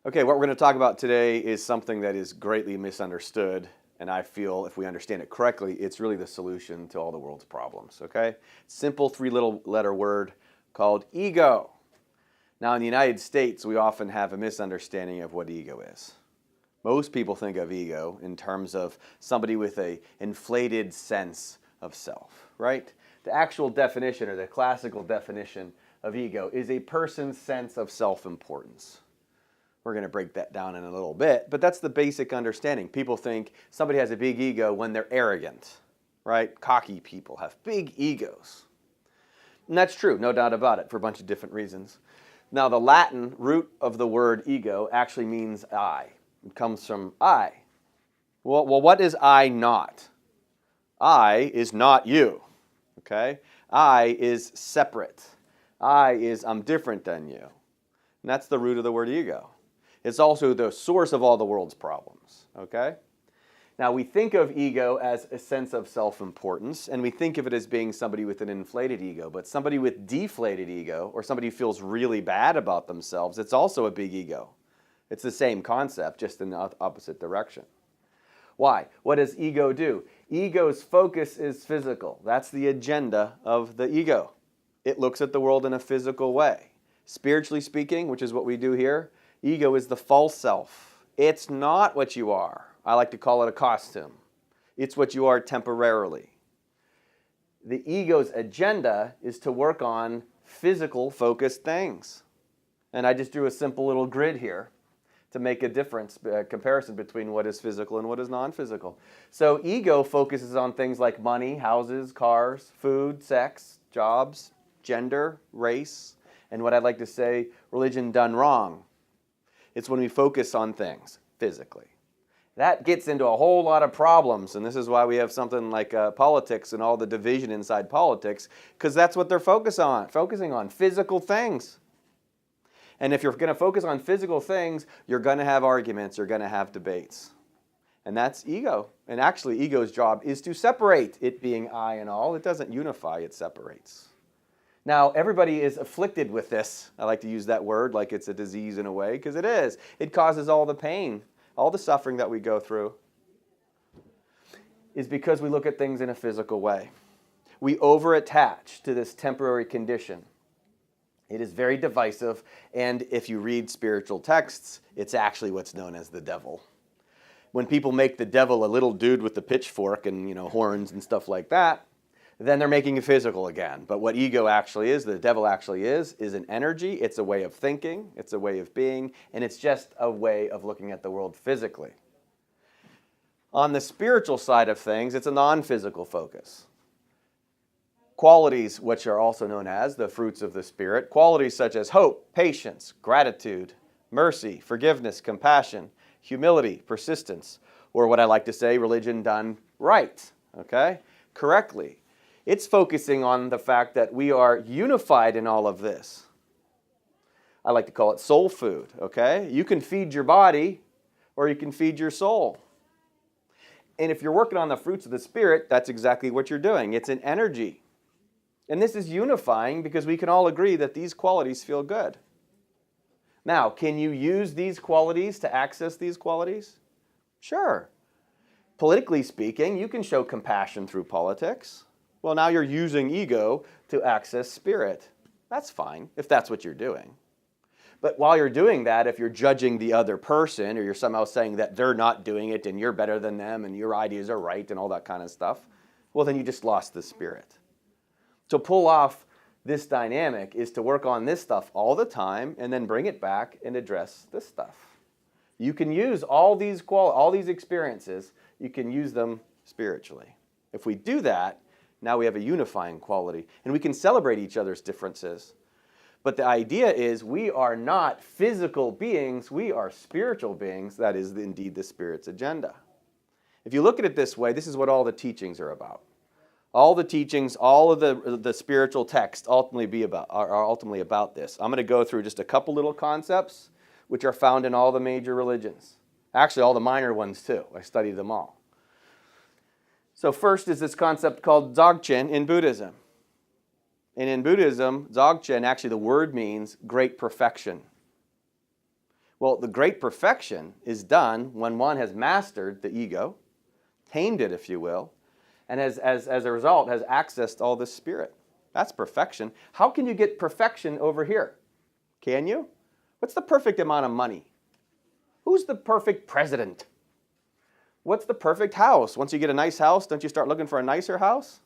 Okay, what we're going to talk about today is something that is greatly misunderstood, and I feel if we understand it correctly, it's really the solution to all the world's problems, okay? Simple three-letter word called ego. Now, in the United States, we often have a misunderstanding of what ego is. Most people think of ego in terms of somebody with an inflated sense of self, right? The actual definition, or the classical definition of ego, is a person's sense of self-importance. We're going to break that down in a little bit, but that's the basic understanding. People think somebody has a big ego when they're arrogant, right? Cocky people have big egos. And that's true, no doubt about it, for a bunch of different reasons. Now, the Latin root of the word ego actually means I. It comes from I. Well, what is I not? I is not you, okay? I is separate. I is I'm different than you. And that's the root of the word ego. It's also the source of all the world's problems, okay? Now, we think of ego as a sense of self-importance, and we think of it as being somebody with an inflated ego, but somebody with deflated ego, or somebody who feels really bad about themselves, it's also a big ego. It's the same concept, just in the opposite direction. Why? What does ego do? Ego's focus is physical. That's the agenda of the ego. It looks at the world in a physical way. Spiritually speaking, which is what we do here, ego is the false self. It's not what you are. I like to call it a costume. It's what you are temporarily. The ego's agenda is to work on physical focused things. And I just drew a simple little grid here to make a difference, comparison between what is physical and what is non-physical. So ego focuses on things like money, houses, cars, food, sex, jobs, gender, race, and what I'd like to say, religion done wrong. It's when we focus on things physically. That gets into a whole lot of problems, and this is why we have something like politics and all the division inside politics, because that's what they're focusing on, physical things. And if you're going to focus on physical things, you're going to have arguments, you're going to have debates. And that's ego. And actually, ego's job is to separate, it being I and all. It doesn't unify, it separates. Now, everybody is afflicted with this. I like to use that word like it's a disease in a way, because it is. It causes all the pain, all the suffering that we go through is because we look at things in a physical way. We over-attach to this temporary condition. It is very divisive, and if you read spiritual texts, it's actually what's known as the devil. When people make the devil a little dude with a pitchfork and horns and stuff like that, then they're making it physical again. But what ego actually is, the devil actually is an energy. It's a way of thinking. It's a way of being. And it's just a way of looking at the world physically. On the spiritual side of things, it's a non-physical focus. Qualities, which are also known as the fruits of the Spirit, qualities such as hope, patience, gratitude, mercy, forgiveness, compassion, humility, persistence, or what I like to say, religion done right, okay, correctly. It's focusing on the fact that we are unified in all of this. I like to call it soul food, okay? You can feed your body or you can feed your soul. And if you're working on the fruits of the Spirit, that's exactly what you're doing. It's an energy. And this is unifying because we can all agree that these qualities feel good. Now, can you use these qualities to access these qualities? Sure. Politically speaking, you can show compassion through politics. Well, now you're using ego to access spirit. That's fine, if that's what you're doing. But while you're doing that, if you're judging the other person, or you're somehow saying that they're not doing it and you're better than them and your ideas are right and all that kind of stuff, well, then you just lost the spirit. To pull off this dynamic is to work on this stuff all the time and then bring it back and address this stuff. You can use all these experiences, you can use them spiritually. If we do that, now we have a unifying quality, and we can celebrate each other's differences. But the idea is we are not physical beings, we are spiritual beings. That is indeed the Spirit's agenda. If you look at it this way, this is what all the teachings are about. All the teachings, all of the spiritual texts are ultimately about this. I'm going to go through just a couple little concepts which are found in all the major religions. Actually, all the minor ones too. I studied them all. So first is this concept called Dzogchen in Buddhism. And in Buddhism, Dzogchen, actually the word means great perfection. Well, the great perfection is done when one has mastered the ego, tamed it, if you will, and as a result has accessed all this spirit. That's perfection. How can you get perfection over here? Can you? What's the perfect amount of money? Who's the perfect president? What's the perfect house? Once you get a nice house, don't you start looking for a nicer house?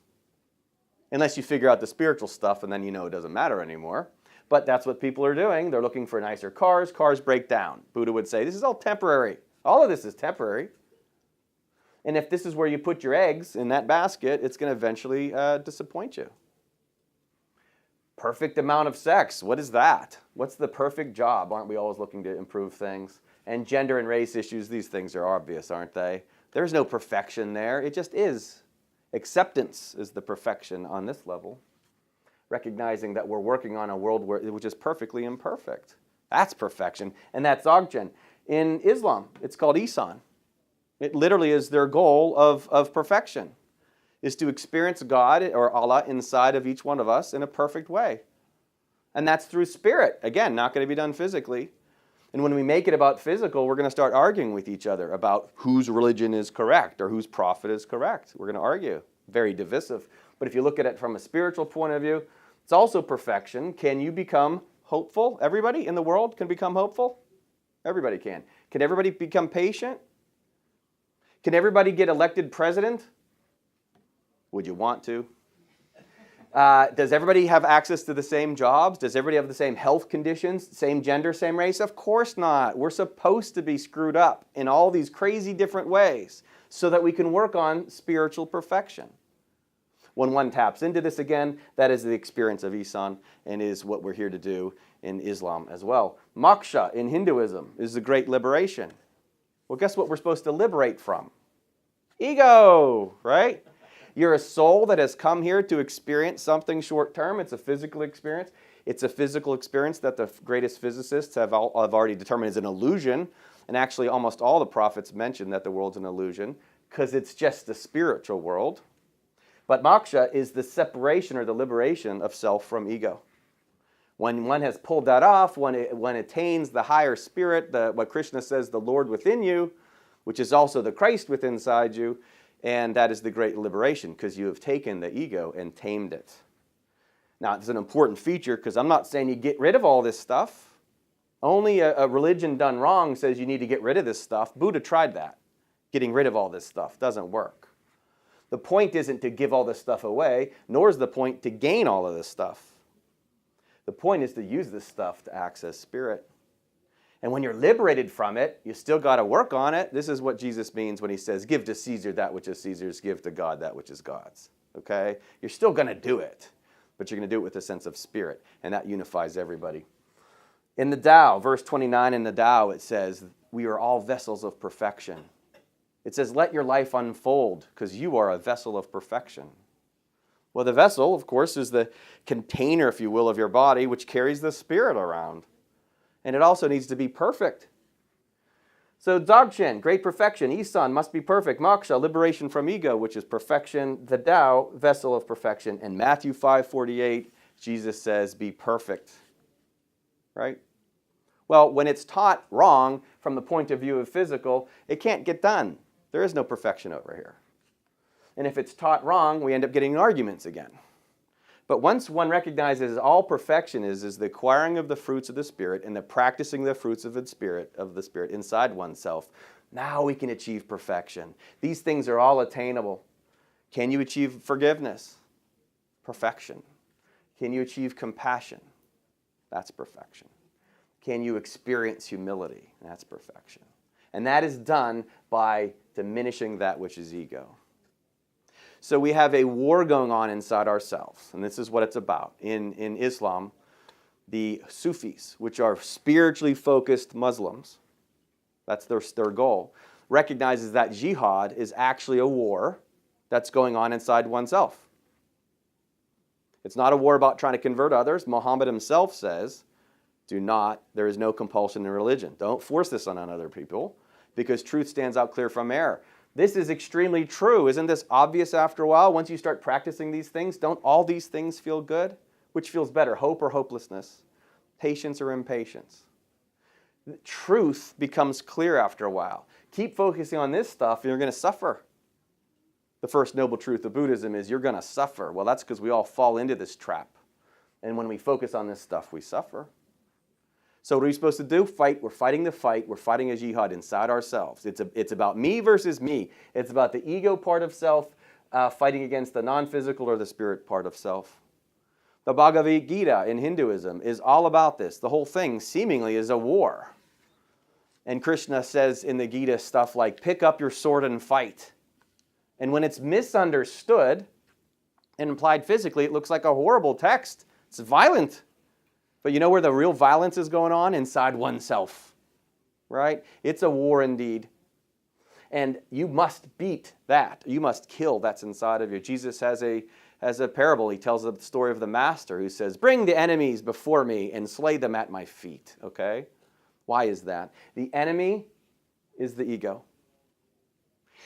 Unless you figure out the spiritual stuff and then you know it doesn't matter anymore. But that's what people are doing. They're looking for nicer cars. Cars break down. Buddha would say, this is all temporary. All of this is temporary. And if this is where you put your eggs in that basket, it's going to eventually disappoint you. Perfect amount of sex. What is that? What's the perfect job? Aren't we always looking to improve things? And gender and race issues, these things are obvious, aren't they? There's no perfection there. It just is. Acceptance is the perfection on this level. Recognizing that we're working on a world which is perfectly imperfect. That's perfection. And that's Dzogchen. In Islam, it's called Ihsan. It literally is their goal of perfection, is to experience God or Allah inside of each one of us in a perfect way. And that's through spirit. Again, not going to be done physically. And when we make it about physical, we're going to start arguing with each other about whose religion is correct or whose prophet is correct. We're going to argue. Very divisive. But if you look at it from a spiritual point of view, it's also perfection. Can you become hopeful? Everybody in the world can become hopeful? Everybody can. Can everybody become patient? Can everybody get elected president? Would you want to? Does everybody have access to the same jobs? Does everybody have the same health conditions, same gender, same race? Of course not. We're supposed to be screwed up in all these crazy different ways so that we can work on spiritual perfection. When one taps into this again, that is the experience of Ihsan and is what we're here to do in Islam as well. Moksha in Hinduism is the great liberation. Well, guess what we're supposed to liberate from? Ego, right? You're a soul that has come here to experience something short term. It's a physical experience. It's a physical experience that the greatest physicists have already determined is an illusion. And actually almost all the prophets mention that the world's an illusion because it's just the spiritual world. But moksha is the separation or the liberation of self from ego. When one has pulled that off, when it attains the higher spirit, what Krishna says, the Lord within you, which is also the Christ within inside you, and that is the great liberation because you have taken the ego and tamed it. Now, it's an important feature because I'm not saying you get rid of all this stuff. Only a religion done wrong says you need to get rid of this stuff. Buddha tried that. Getting rid of all this stuff doesn't work. The point isn't to give all this stuff away, nor is the point to gain all of this stuff. The point is to use this stuff to access spirit. And when you're liberated from it, you still got to work on it. This is what Jesus means when he says, give to Caesar that which is Caesar's, give to God that which is God's. Okay? You're still going to do it, but you're going to do it with a sense of spirit, and that unifies everybody. In the Tao, verse 29 in the Tao, it says, we are all vessels of perfection. It says, let your life unfold, because you are a vessel of perfection. Well, the vessel, of course, is the container, if you will, of your body, which carries the spirit around. And it also needs to be perfect. So Dzogchen, great perfection. Ihsan must be perfect. Moksha, liberation from ego, which is perfection. The Tao, vessel of perfection. And Matthew 5:48, Jesus says, be perfect. Right? Well, when it's taught wrong from the point of view of physical, it can't get done. There is no perfection over here. And if it's taught wrong, we end up getting arguments again. But once one recognizes all perfection is the acquiring of the fruits of the Spirit and the practicing the fruits of the Spirit inside oneself, now we can achieve perfection. These things are all attainable. Can you achieve forgiveness? Perfection. Can you achieve compassion? That's perfection. Can you experience humility? That's perfection. And that is done by diminishing that which is ego. So we have a war going on inside ourselves, and this is what it's about. In Islam, the Sufis, which are spiritually focused Muslims, that's their goal, recognizes that jihad is actually a war that's going on inside oneself. It's not a war about trying to convert others. Muhammad himself says, there is no compulsion in religion. Don't force this on other people, because truth stands out clear from error. This is extremely true. Isn't this obvious after a while? Once you start practicing these things, don't all these things feel good? Which feels better, hope or hopelessness? Patience or impatience? truth becomes clear after a while. Keep focusing on this stuff and you're going to suffer. The first noble truth of Buddhism is you're going to suffer. Well, that's because we all fall into this trap. And when we focus on this stuff, we suffer. So what are we supposed to do? Fight. We're fighting the fight. We're fighting a jihad inside ourselves. It's about me versus me. It's about the ego part of self fighting against the non-physical or the spirit part of self. The Bhagavad Gita in Hinduism is all about this. The whole thing seemingly is a war. And Krishna says in the Gita stuff like, pick up your sword and fight. And when it's misunderstood and implied physically, it looks like a horrible text. It's violent. But you know where the real violence is going on? Inside oneself. Right? It's a war indeed. And you must beat that. You must kill that's inside of you. Jesus has a parable. He tells the story of the master who says, bring the enemies before me and slay them at my feet. Okay? Why is that? The enemy is the ego.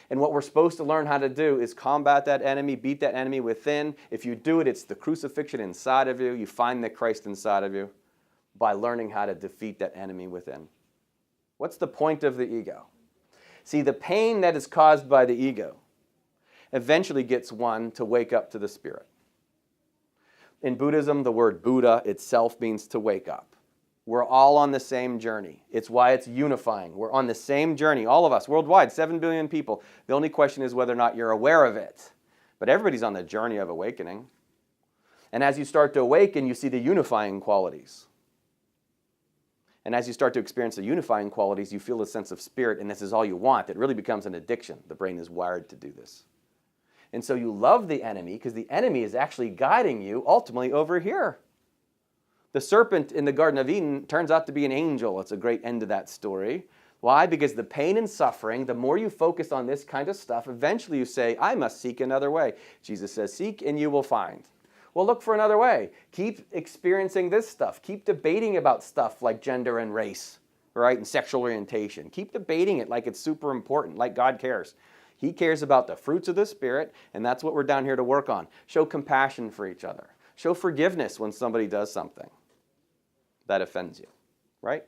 And what we're supposed to learn how to do is combat that enemy, beat that enemy within. If you do it, it's the crucifixion inside of you. You find the Christ inside of you by learning how to defeat that enemy within. What's the point of the ego? See, the pain that is caused by the ego eventually gets one to wake up to the spirit. In Buddhism, the word Buddha itself means to wake up. We're all on the same journey. It's why it's unifying. We're on the same journey, all of us, worldwide, 7 billion people. The only question is whether or not you're aware of it. But everybody's on the journey of awakening. And as you start to awaken, you see the unifying qualities. And as you start to experience the unifying qualities, you feel a sense of spirit, and this is all you want. It really becomes an addiction. The brain is wired to do this. And so you love the enemy because the enemy is actually guiding you ultimately over here. The serpent in the Garden of Eden turns out to be an angel. It's a great end to that story. Why? Because the pain and suffering, the more you focus on this kind of stuff, eventually you say, I must seek another way. Jesus says, seek and you will find. Well, look for another way. Keep experiencing this stuff. Keep debating about stuff like gender and race, right, and sexual orientation. Keep debating it like it's super important, like God cares. He cares about the fruits of the Spirit, and that's what we're down here to work on. Show compassion for each other. Show forgiveness when somebody does something that offends you, right?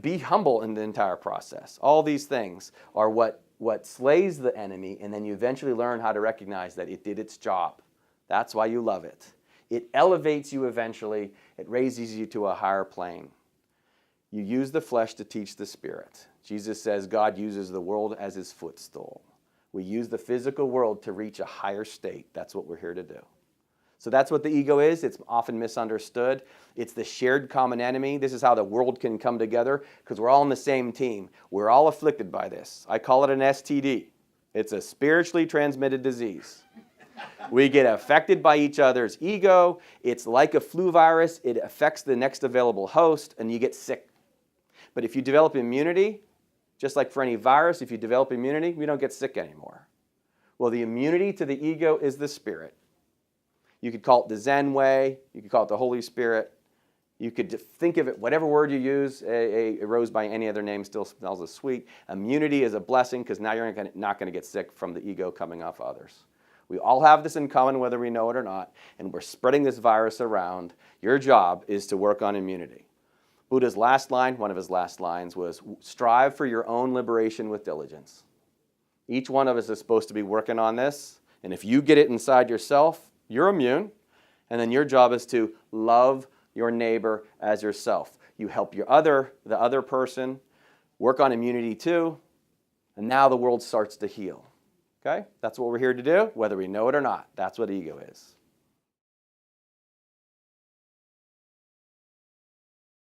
Be humble in the entire process. All these things are what slays the enemy, and then you eventually learn how to recognize that it did its job. That's why you love it. It elevates you eventually. It raises you to a higher plane. You use the flesh to teach the spirit. Jesus says God uses the world as his footstool. We use the physical world to reach a higher state. That's what we're here to do. So that's what the ego is. It's often misunderstood. It's the shared common enemy. This is how the world can come together because we're all on the same team. We're all afflicted by this. I call it an STD. It's a spiritually transmitted disease. We get affected by each other's ego. It's like a flu virus. It affects the next available host, and you get sick. But if you develop immunity, just like for any virus, if you develop immunity, we don't get sick anymore. Well, the immunity to the ego is the spirit. You could call it the Zen way. You could call it the Holy Spirit. You could think of it, whatever word you use, a rose by any other name still smells as sweet. Immunity is a blessing because now you're not going to get sick from the ego coming off others. We all have this in common whether we know it or not, and we're spreading this virus around. Your job is to work on immunity. Buddha's last line, one of his last lines, was strive for your own liberation with diligence. Each one of us is supposed to be working on this, and if you get it inside yourself, you're immune, and then your job is to love your neighbor as yourself. You help the other person, work on immunity too, and now the world starts to heal. Okay? That's what we're here to do, whether we know it or not. That's what ego is.